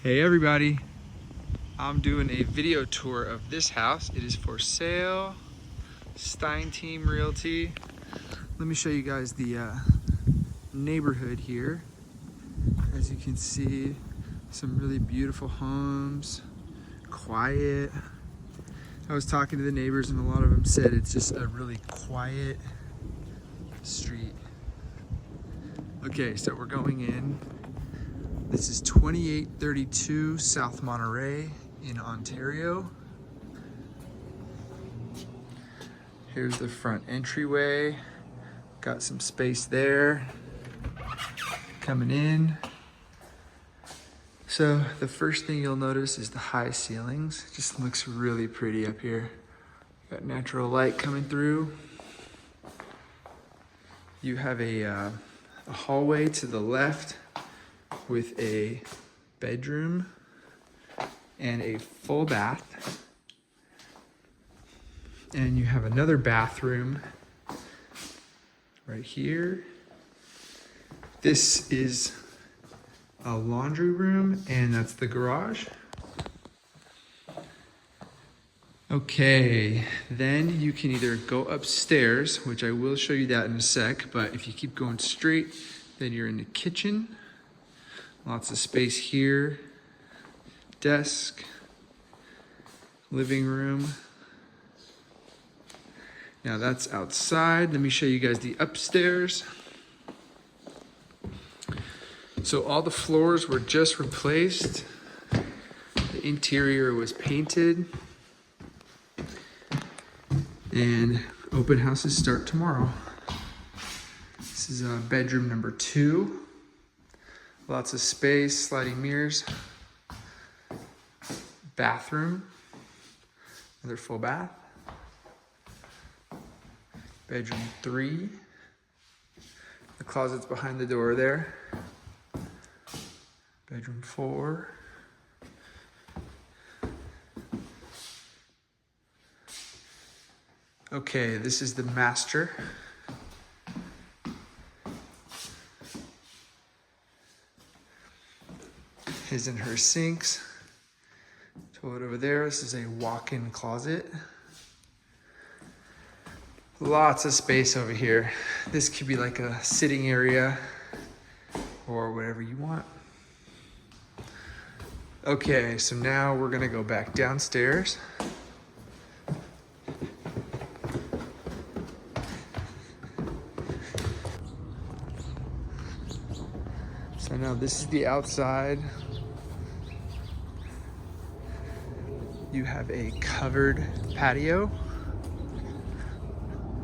Hey everybody, I'm doing a video tour of this house. It is for sale, Stein Team Realty. Let me show you guys the neighborhood here. As you can see, some really beautiful homes, quiet. I was talking to the neighbors and a lot of them said it's just a really quiet street. Okay, so we're going in. This is 2832 South Monterey in Ontario. Here's the front entryway. Got some space there. Coming in. So the first thing you'll notice is the high ceilings. It just looks really pretty up here. Got natural light coming through. You have a hallway to the left with a bedroom and a full bath. And you have another bathroom right here. This is a laundry room, and that's the garage. Okay, then you can either go upstairs, which I will show you that in a sec, but if you keep going straight, then you're in the kitchen. Lots of space here, desk, living room. Now that's outside. Let me show you guys the upstairs. So all the floors were just replaced. The interior was painted. And open houses start tomorrow. This is bedroom number 2. Lots of space, sliding mirrors. Bathroom, another full bath. Bedroom 3. The closet's behind the door there. Bedroom 4. Okay, this is the master. His and her sinks. Toilet over there. This is a walk-in closet. Lots of space over here. This could be like a sitting area or whatever you want. Okay, so now we're gonna go back downstairs. So now this is the outside. You have a covered patio,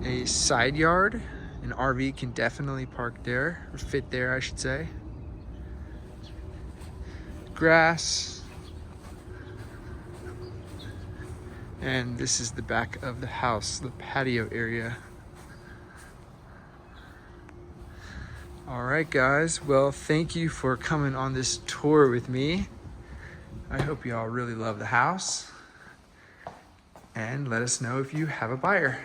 a side yard. An RV can definitely park there, or fit there, I should say. Grass. And this is the back of the house, the patio area. All right, guys. Well, thank you for coming on this tour with me. I hope you all really love the house. And let us know if you have a buyer.